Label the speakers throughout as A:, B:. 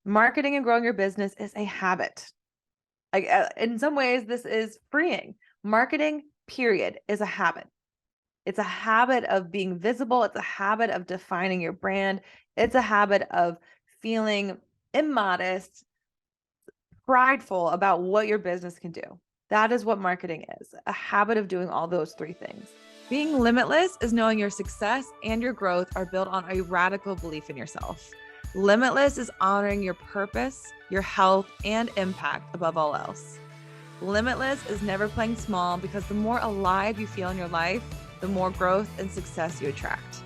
A: Marketing and growing your business is a habit. Like in some ways, this is freeing. Marketing, period, is a habit. It's a habit of being visible. It's a habit of defining your brand. It's a habit of feeling immodest, prideful about what your business can do. That is what marketing is, a habit of doing all those three things. Being limitless is knowing your success and your growth are built on a radical belief in yourself. Limitless is honoring your purpose, your health, and impact above all else. Limitless is never playing small because the more alive you feel in your life, the more growth and success you attract.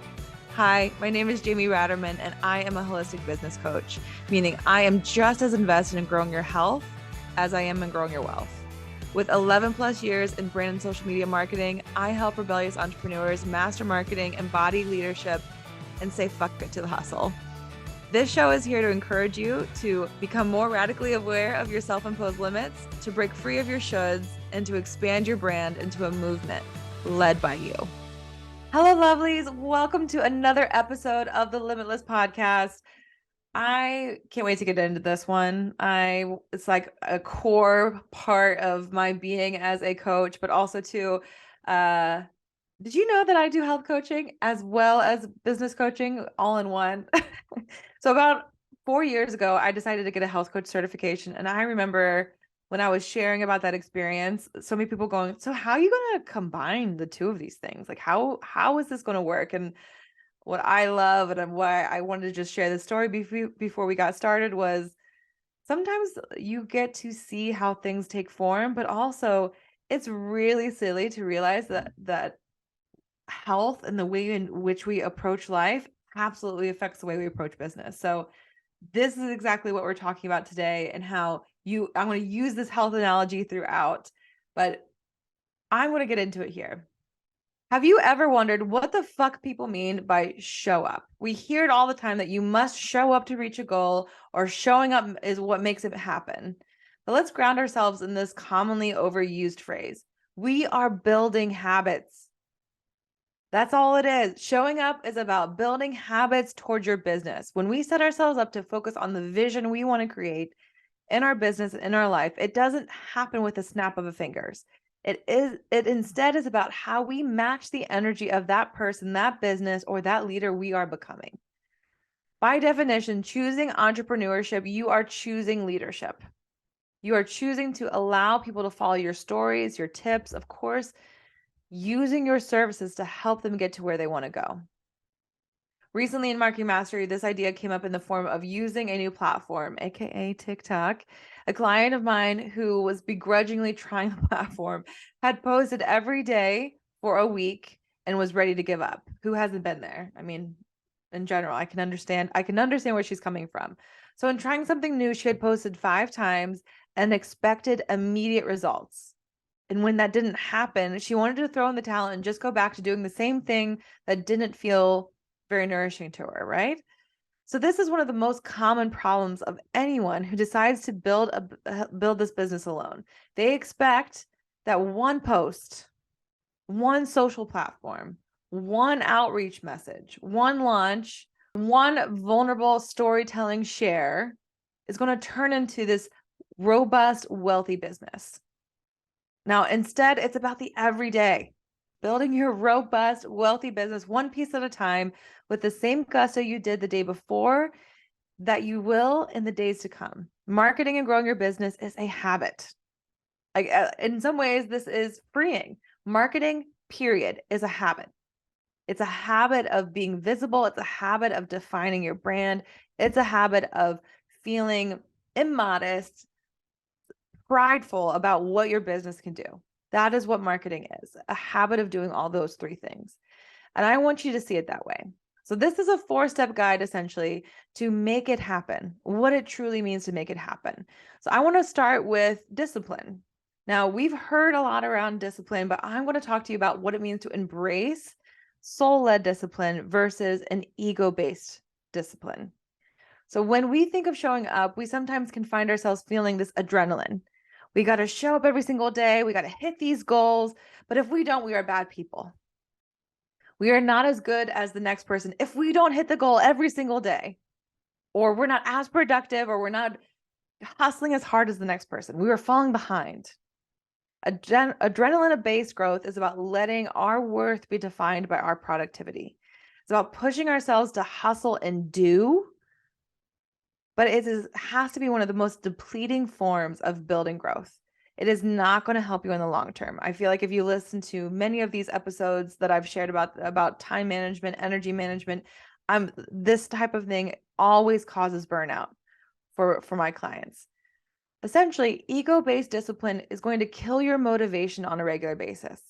A: Hi, my name is Jamie Ratermann, and I am a holistic business coach, meaning I am just as invested in growing your health as I am in growing your wealth. With 11 plus years in brand and social media marketing, I help rebellious entrepreneurs master marketing, embody leadership, and say fuck it to the hustle. This show is here to encourage you to become more radically aware of your self-imposed limits, to break free of your shoulds, and to expand your brand into a movement led by you. Hello, lovelies. Welcome to another episode of the Limitless Podcast. I can't wait to get into this one. It's like a core part of my being as a coach, but also too, did you know that I do health coaching as well as business coaching all in one? So about 4 years ago, I decided to get a health coach certification. And I remember when I was sharing about that experience, so many people going, so how are you going to combine the two of these things? Like, how is this going to work? And what I love and why I wanted to just share this story before we got started was sometimes you get to see how things take form, but also it's really silly to realize that health and the way in which we approach life absolutely affects the way we approach business. So this is exactly what we're talking about today, and how I'm going to use this health analogy throughout, but I'm going to get into it here. Have you ever wondered what the fuck people mean by show up? We hear it all the time that you must show up to reach a goal, or showing up is what makes it happen. But let's ground ourselves in this commonly overused phrase. We are building habits. That's all it is. Showing up is about building habits towards your business. When we set ourselves up to focus on the vision we want to create in our business, in our life, it doesn't happen with a snap of a fingers. It instead is about how we match the energy of that person, that business, or that leader we are becoming. By definition, choosing entrepreneurship, you are choosing leadership. You are choosing to allow people to follow your stories, your tips, of course, using your services to help them get to where they want to go. Recently in Marketing Mastery, this idea came up in the form of using a new platform, aka TikTok. A client of mine who was begrudgingly trying the platform had posted every day for a week and was ready to give up. Who hasn't been there? I mean, in general, I can understand where she's coming from. So in trying something new, she had posted 5 times and expected immediate results. And when that didn't happen, she wanted to throw in the towel and just go back to doing the same thing that didn't feel very nourishing to her, right? So this is one of the most common problems of anyone who decides to build this business alone. They expect that one post, one social platform, one outreach message, one launch, one vulnerable storytelling share is going to turn into this robust, wealthy business. Now, instead, it's about the everyday, building your robust, wealthy business one piece at a time with the same gusto you did the day before that you will in the days to come. Marketing and growing your business is a habit. Like in some ways, this is freeing. Marketing, period, is a habit. It's a habit of being visible. It's a habit of defining your brand. It's a habit of feeling immodest, prideful about what your business can do. That is what marketing is, a habit of doing all those three things. And I want you to see it that way. So this is a 4-step guide essentially to make it happen, what it truly means to make it happen. So I want to start with discipline. Now, we've heard a lot around discipline, but I'm going to talk to you about what it means to embrace soul-led discipline versus an ego-based discipline. So when we think of showing up, we sometimes can find ourselves feeling this adrenaline. We got to show up every single day. We got to hit these goals. But if we don't, we are bad people. We are not as good as the next person if we don't hit the goal every single day. or we're not as productive, or we're not hustling as hard as the next person. We are falling behind. Adrenaline-based growth is about letting our worth be defined by our productivity. It's about pushing ourselves to hustle and do, but has to be one of the most depleting forms of building growth. It is not going to help you in the long term. I feel like if you listen to many of these episodes that I've shared about time management, energy management, this type of thing always causes burnout for my clients. Essentially, ego-based discipline is going to kill your motivation on a regular basis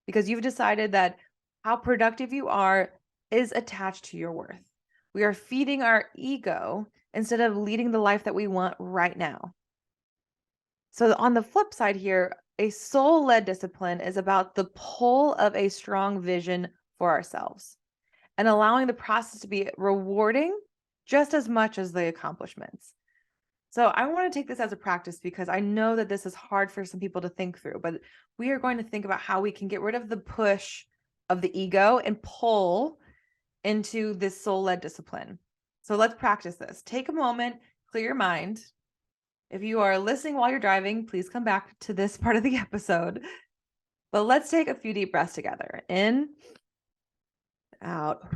A: because you've decided that how productive you are is attached to your worth. We are feeding our ego instead of leading the life that we want right now. So on the flip side here, a soul-led discipline is about the pull of a strong vision for ourselves and allowing the process to be rewarding just as much as the accomplishments. So I want to take this as a practice because I know that this is hard for some people to think through, but we are going to think about how we can get rid of the push of the ego and pull into this soul-led discipline. So let's practice this. Take a moment, clear your mind. If you are listening while you're driving, please come back to this part of the episode. But let's take a few deep breaths together. In, out.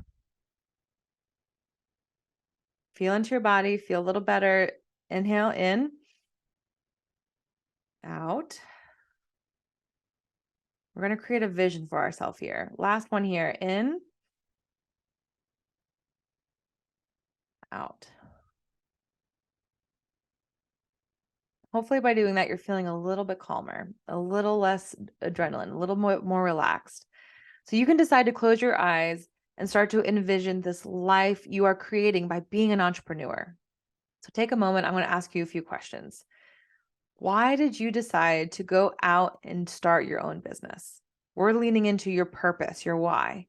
A: Feel into your body, feel a little better. Inhale in, out. We're going to create a vision for ourselves here. Last one here. In, out. Hopefully by doing that, you're feeling a little bit calmer, a little less adrenaline, a little more relaxed. So you can decide to close your eyes and start to envision this life you are creating by being an entrepreneur. So take a moment. I'm going to ask you a few questions. Why did you decide to go out and start your own business? We're leaning into your purpose, your why.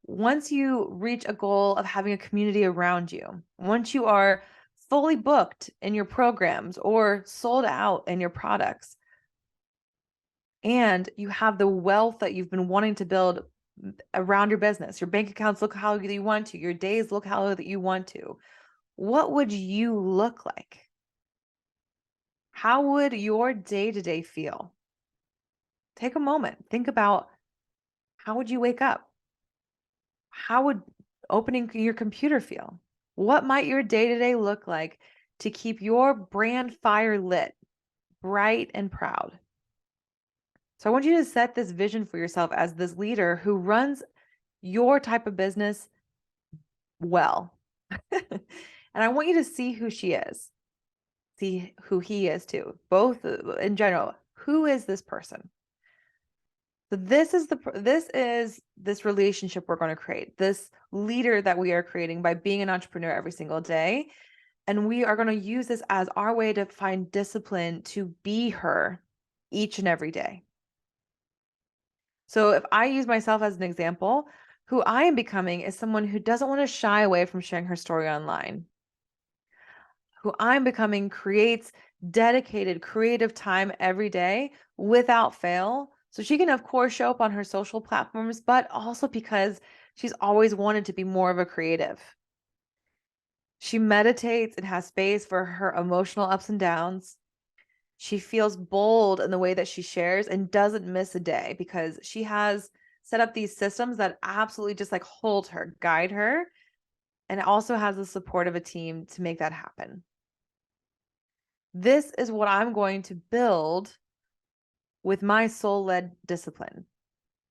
A: Once you reach a goal of having a community around you, once you are fully booked in your programs or sold out in your products, and you have the wealth that you've been wanting to build around your business, your bank accounts look how you want to, your days look how that you want to, what would you look like? How would your day-to-day feel? Take a moment. Think about, how would you wake up? How would opening your computer feel? What might your day-to-day look like to keep your brand fire lit, bright and proud? So I want you to set this vision for yourself as this leader who runs your type of business well. And I want you to see who she is, see who he is too, both in general. Who is this person? So this is this relationship we're going to create, this leader that we are creating by being an entrepreneur every single day. And we are going to use this as our way to find discipline to be her each and every day. So if I use myself as an example, who I am becoming is someone who doesn't want to shy away from sharing her story online. Who I'm becoming creates dedicated creative time every day without fail. So she can, of course, show up on her social platforms, but also because she's always wanted to be more of a creative. She meditates and has space for her emotional ups and downs. She feels bold in the way that she shares and doesn't miss a day because she has set up these systems that absolutely just like hold her, guide her, and also has the support of a team to make that happen. This is what I'm going to build with my soul-led discipline.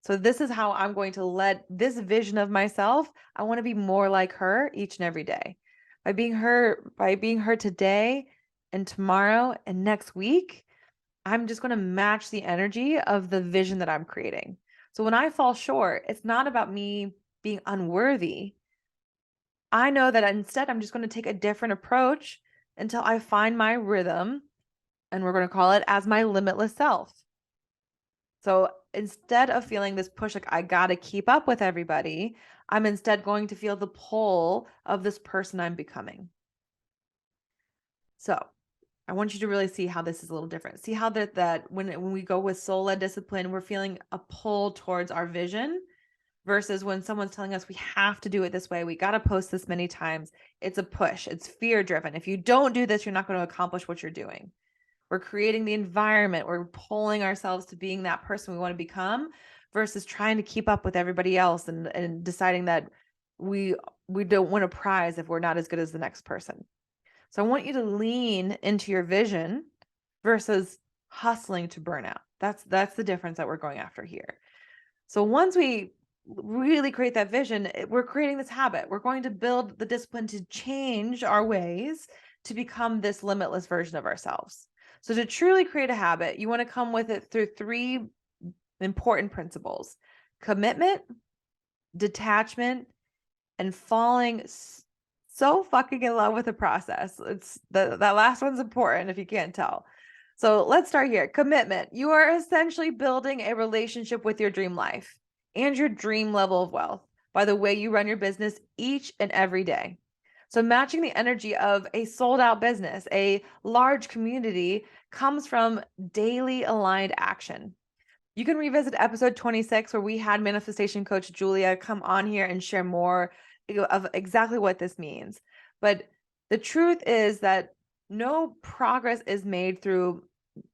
A: So this is how I'm going to let this vision of myself, I want to be more like her each and every day. By being her today and tomorrow and next week, I'm just going to match the energy of the vision that I'm creating. So when I fall short, it's not about me being unworthy. I know that instead I'm just going to take a different approach until I find my rhythm, and we're going to call it as my limitless self. So instead of feeling this push, like I got to keep up with everybody, I'm instead going to feel the pull of this person I'm becoming. So I want you to really see how this is a little different. See how that when we go with soul-led discipline, we're feeling a pull towards our vision versus when someone's telling us we have to do it this way, we got to post this many times. It's a push. It's fear driven. If you don't do this, you're not going to accomplish what you're doing. We're creating the environment. We're pulling ourselves to being that person we want to become versus trying to keep up with everybody else and deciding that we don't win a prize if we're not as good as the next person. So I want you to lean into your vision versus hustling to burnout. That's the difference that we're going after here. So once we really create that vision, we're creating this habit. We're going to build the discipline to change our ways to become this limitless version of ourselves. So to truly create a habit, you want to come with it through 3 important principles: commitment, detachment, and falling so fucking in love with the process. It's that last one's important if you can't tell. So let's start here. Commitment. You are essentially building a relationship with your dream life and your dream level of wealth by the way you run your business each and every day. So matching the energy of a sold out business, a large community, comes from daily aligned action. You can revisit episode 26 where we had manifestation coach Julia come on here and share more of exactly what this means. But the truth is that no progress is made through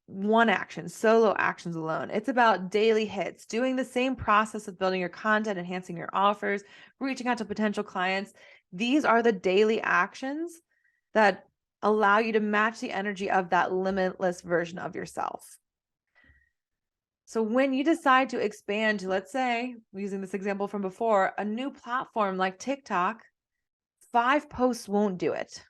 A: one action, solo actions alone. It's about daily hits, doing the same process of building your content, enhancing your offers, reaching out to potential clients. These are the daily actions that allow you to match the energy of that limitless version of yourself. So when you decide to expand to, let's say, using this example from before, a new platform like TikTok, 5 posts won't do it.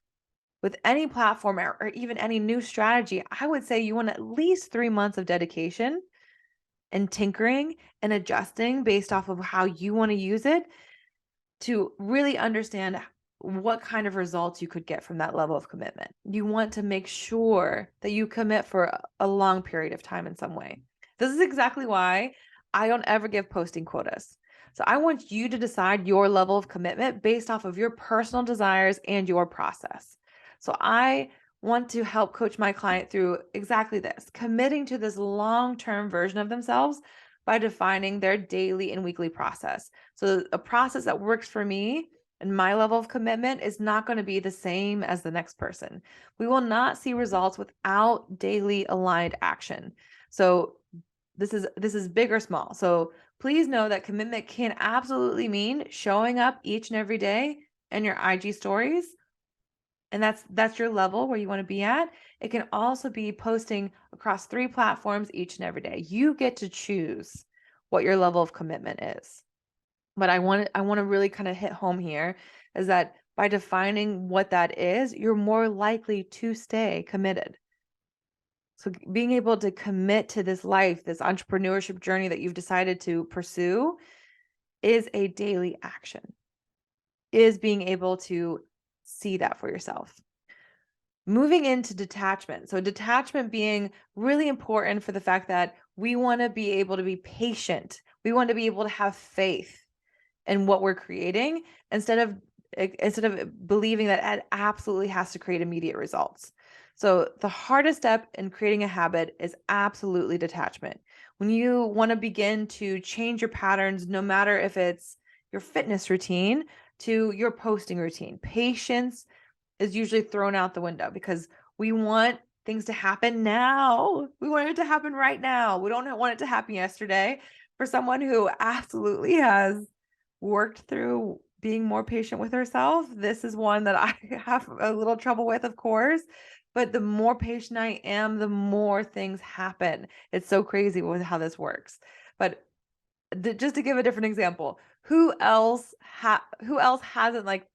A: With any platform or even any new strategy, I would say you want at least 3 months of dedication and tinkering and adjusting based off of how you want to use it to really understand what kind of results you could get from that level of commitment. You want to make sure that you commit for a long period of time in some way. This is exactly why I don't ever give posting quotas. So I want you to decide your level of commitment based off of your personal desires and your process. So I want to help coach my client through exactly this, committing to this long-term version of themselves by defining their daily and weekly process. So a process that works for me and my level of commitment is not going to be the same as the next person. We will not see results without daily aligned action. So this is big or small. So please know that commitment can absolutely mean showing up each and every day in your IG stories. And that's your level where you want to be at. It can also be posting across 3 platforms each and every day. You get to choose what your level of commitment is. But I want to really kind of hit home here is that by defining what that is, you're more likely to stay committed. So being able to commit to this life, this entrepreneurship journey that you've decided to pursue is a daily action, is being able to see that for yourself. Moving into detachment. So detachment being really important for the fact that we want to be able to be patient. We want to be able to have faith in what we're creating instead of believing that it absolutely has to create immediate results. So the hardest step in creating a habit is absolutely detachment. When you want to begin to change your patterns, no matter if it's your fitness routine to your posting routine, patience is usually thrown out the window because we want things to happen now. We want it to happen right now. We don't want it to happen yesterday. For someone who absolutely has worked through being more patient with herself, this is one that I have a little trouble with, of course. But the more patient I am, the more things happen. It's so crazy with how this works. But just to give a different example, who else hasn't like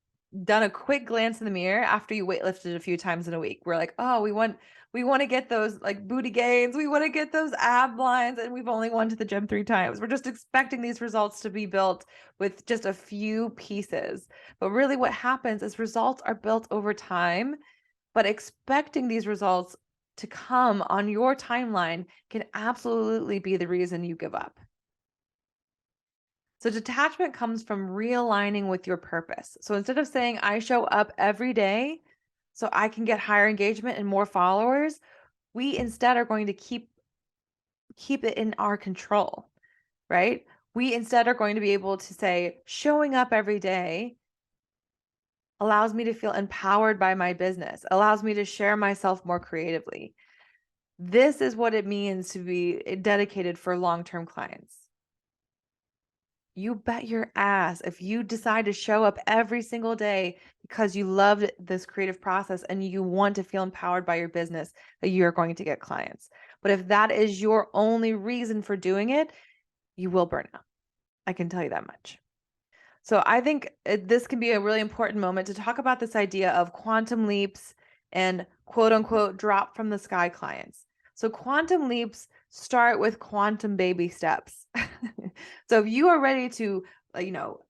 A: done a quick glance in the mirror after you weightlifted a few times in a week? We're like, oh, we want to get those like booty gains. We want to get those ab lines. And we've only went to the gym 3 times. We're just expecting these results to be built with just a few pieces. But really what happens is results are built over time, but expecting these results to come on your timeline can absolutely be the reason you give up. So detachment comes from realigning with your purpose. So instead of saying, I show up every day so I can get higher engagement and more followers, we instead are going to keep it in our control, right? We instead are going to be able to say, showing up every day allows me to feel empowered by my business, allows me to share myself more creatively. This is what it means to be dedicated for long-term clients. You bet your ass if you decide to show up every single day because you loved this creative process and you want to feel empowered by your business, that you're going to get clients. But if that is your only reason for doing it, you will burn out. I can tell you that much. So I think this can be a really important moment to talk about this idea of quantum leaps and quote unquote drop from the sky clients. So quantum leaps start with quantum baby steps. So if you are ready to,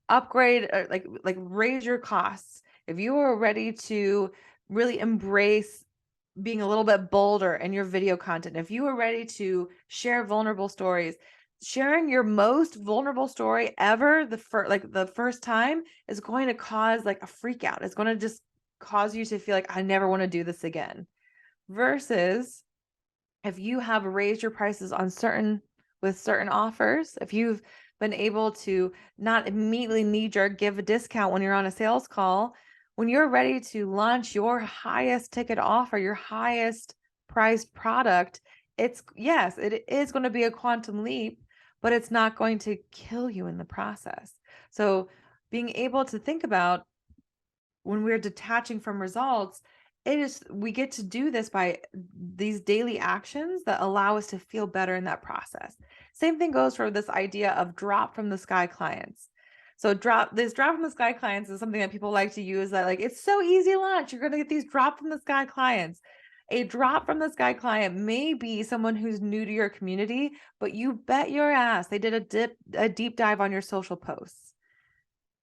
A: upgrade or like raise your costs, if you are ready to really embrace being a little bit bolder in your video content, if you are ready to share vulnerable stories, sharing your most vulnerable story ever the first time is going to cause like a freak out. It's going to just cause you to feel like I never want to do this again. Versus if you have raised your prices on certain offers, if you've been able to not immediately knee-jerk give a discount when you're on a sales call, when you're ready to launch your highest ticket offer, your highest priced product, it is going to be a quantum leap, but it's not going to kill you in the process. So being able to think about when we're detaching from results, we get to do this by these daily actions that allow us to feel better in that process. Same thing goes for this idea of drop from the sky clients. So drop from the sky clients is something that people like to use, that like, it's so easy to launch. You're going to get these drop from the sky clients. A drop from the sky client may be someone who's new to your community, but you bet your ass they did a deep dive on your social posts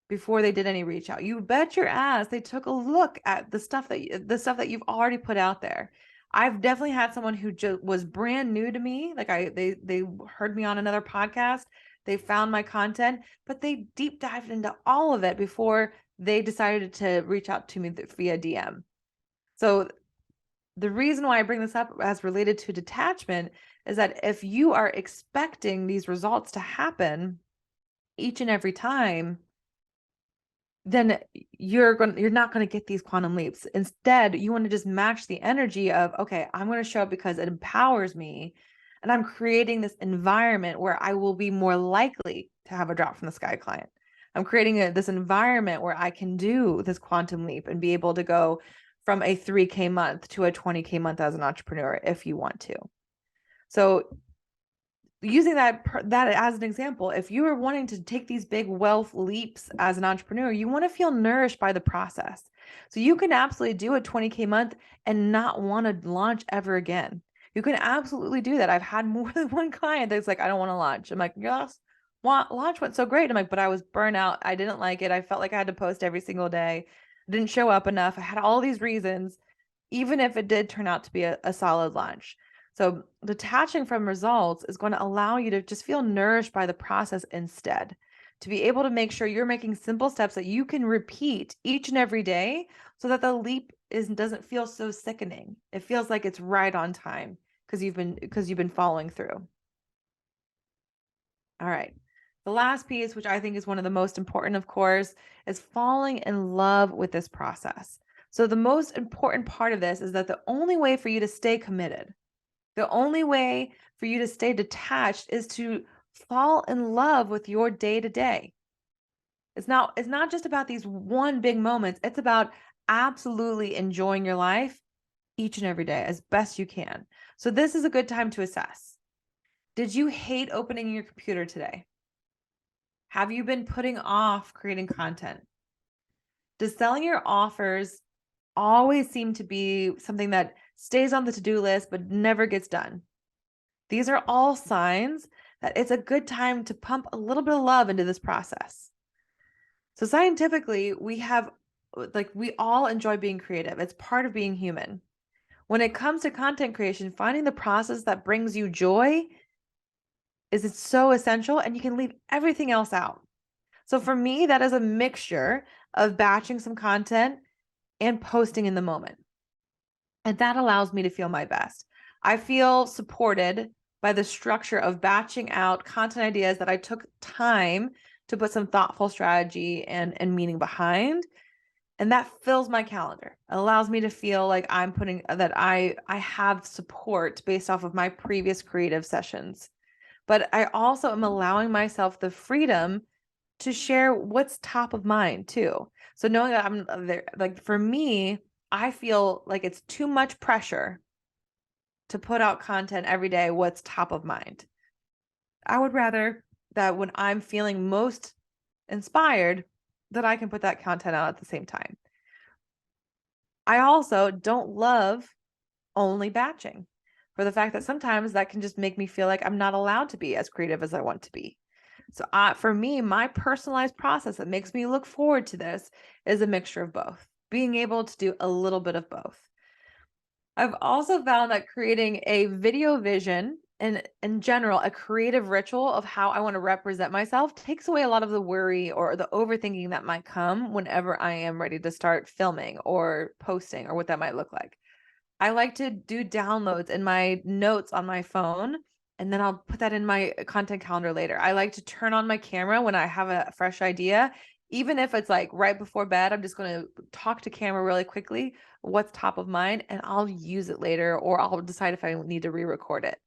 A: before they did any reach out. You bet your ass they took a look at the stuff that you've already put out there. I've definitely had someone who just was brand new to me. Like they heard me on another podcast. They found my content, but they deep dived into all of it before they decided to reach out to me via DM. So the reason why I bring this up as related to detachment is that if you are expecting these results to happen each and every time, then you're not going to get these quantum leaps. Instead, you want to just match the energy of, okay, I'm going to show up because it empowers me, and I'm creating this environment where I will be more likely to have a drop from the sky client. I'm creating this environment where I can do this quantum leap and be able to go from a 3K month to a 20K month as an entrepreneur if you want to. So using that as an example, if you are wanting to take these big wealth leaps as an entrepreneur, you want to feel nourished by the process. So you can absolutely do a 20K month and not want to launch ever again. You can absolutely do that. I've had more than one client that's like, I don't want to launch. I'm like, yes, launch went so great. I'm like, but I was burnt out. I didn't like it. I felt like I had to post every single day. I didn't show up enough. I had all these reasons, even if it did turn out to be a solid launch. So detaching from results is going to allow you to just feel nourished by the process instead, to be able to make sure you're making simple steps that you can repeat each and every day so that the leap doesn't feel so sickening. It feels like it's right on time because you've been following through. All right. The last piece, which I think is one of the most important, of course, is falling in love with this process. So the most important part of this is that the only way for you to stay committed, the only way for you to stay detached is to fall in love with your day-to-day. It's not just about these one big moments. It's about absolutely enjoying your life each and every day as best you can. So this is a good time to assess. Did you hate opening your computer today? Have you been putting off creating content? Does selling your offers always seem to be something that stays on the to-do list but never gets done? These are all signs that it's a good time to pump a little bit of love into this process. So scientifically, we all enjoy being creative. It's part of being human. When it comes to content creation, finding the process that brings you joy is so essential, and you can leave everything else out. So for me, that is a mixture of batching some content and posting in the moment. And that allows me to feel my best. I feel supported by the structure of batching out content ideas that I took time to put some thoughtful strategy and meaning behind. And that fills my calendar. It allows me to feel like I'm putting that I have support based off of my previous creative sessions. But I also am allowing myself the freedom to share what's top of mind too. So knowing that I'm there, like for me, I feel like it's too much pressure to put out content every day, what's top of mind. I would rather that when I'm feeling most inspired, that I can put that content out at the same time. I also don't love only batching for the fact that sometimes that can just make me feel like I'm not allowed to be as creative as I want to be. So for me, my personalized process that makes me look forward to this is a mixture of both, being able to do a little bit of both. I've also found that creating a video vision and in general, a creative ritual of how I want to represent myself takes away a lot of the worry or the overthinking that might come whenever I am ready to start filming or posting or what that might look like. I like to do downloads in my notes on my phone, and then I'll put that in my content calendar later. I like to turn on my camera when I have a fresh idea. Even if it's like right before bed, I'm just going to talk to camera really quickly, what's top of mind, and I'll use it later, or I'll decide if I need to re-record it.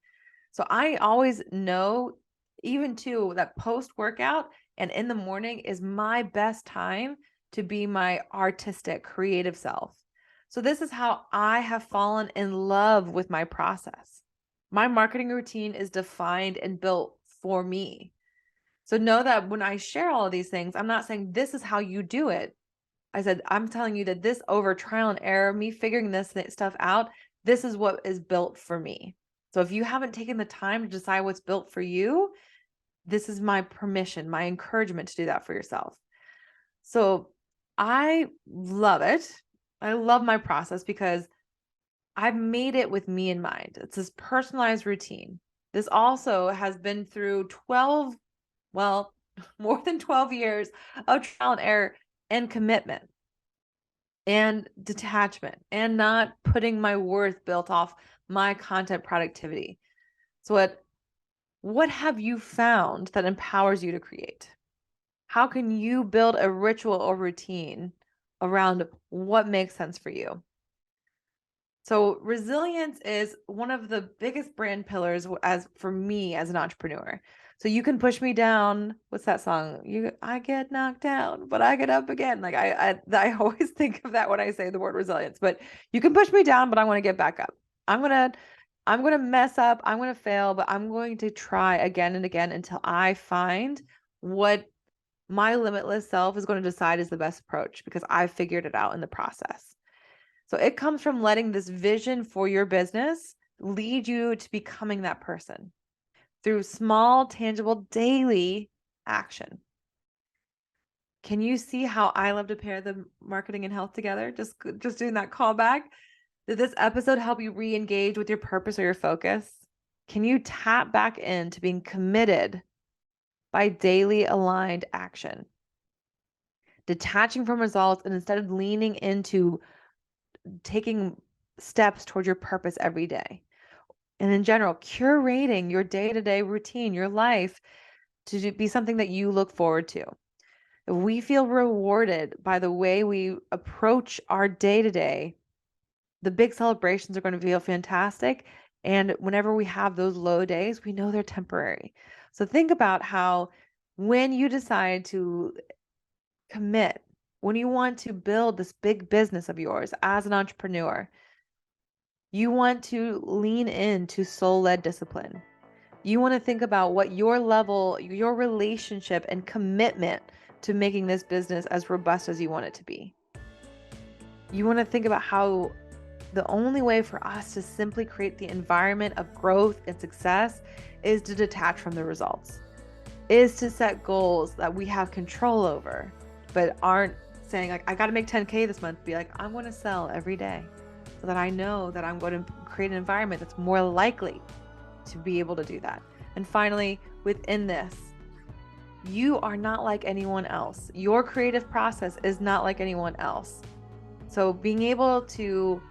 A: So I always know, even too, that post-workout and in the morning is my best time to be my artistic, creative self. So this is how I have fallen in love with my process. My marketing routine is defined and built for me. So know that when I share all of these things, I'm not saying this is how you do it. I said, I'm telling you that this over trial and error, me figuring this stuff out, this is what is built for me. So if you haven't taken the time to decide what's built for you, this is my permission, my encouragement to do that for yourself. So I love it. I love my process because I've made it with me in mind. It's this personalized routine. This also has been through 12, well, more than 12 years of trial and error and commitment and detachment and not putting my worth built off my content productivity. So what have you found that empowers you to create? How can you build a ritual or routine around what makes sense for you? So resilience is one of the biggest brand pillars as for me as an entrepreneur. So you can push me down. What's that song? I get knocked down, but I get up again. Like I always think of that when I say the word resilience. But you can push me down, but I want to get back up. I'm gonna mess up. I'm gonna fail, but I'm going to try again and again until I find what my limitless self is going to decide is the best approach because I've figured it out in the process. So it comes from letting this vision for your business lead you to becoming that person through small, tangible, daily action. Can you see how I love to pair the marketing and health together? Just doing that callback. Did this episode help you re-engage with your purpose or your focus? Can you tap back into being committed by daily aligned action? Detaching from results and instead of leaning into taking steps towards your purpose every day. And in general, curating your day-to-day routine, your life to be something that you look forward to. If we feel rewarded by the way we approach our day-to-day, the big celebrations are going to feel fantastic. And whenever we have those low days, we know they're temporary. So think about how when you decide to commit, when you want to build this big business of yours as an entrepreneur, you want to lean into soul-led discipline. You want to think about what your level, your relationship and commitment to making this business as robust as you want it to be. You want to think about how the only way for us to simply create the environment of growth and success is to detach from the results, is to set goals that we have control over, but aren't saying like, I got to make 10K this month. Be like, I'm going to sell every day so that I know that I'm going to create an environment that's more likely to be able to do that. And finally, within this, you are not like anyone else. Your creative process is not like anyone else. So being able to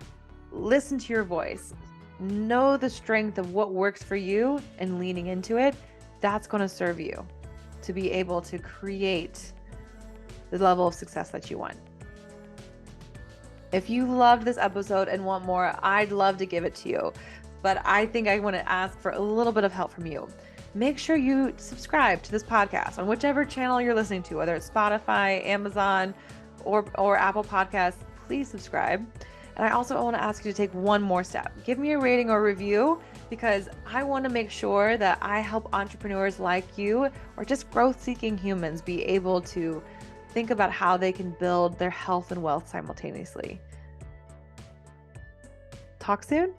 A: listen to your voice, know the strength of what works for you and leaning into it. That's going to serve you to be able to create the level of success that you want. If you loved this episode and want more, I'd love to give it to you. But I think I want to ask for a little bit of help from you. Make sure you subscribe to this podcast on whichever channel you're listening to, whether it's Spotify, Amazon, or Apple Podcasts. Please subscribe. And I also want to ask you to take one more step. Give me a rating or review, because I want to make sure that I help entrepreneurs like you, or just growth-seeking humans, be able to think about how they can build their health and wealth simultaneously. Talk soon.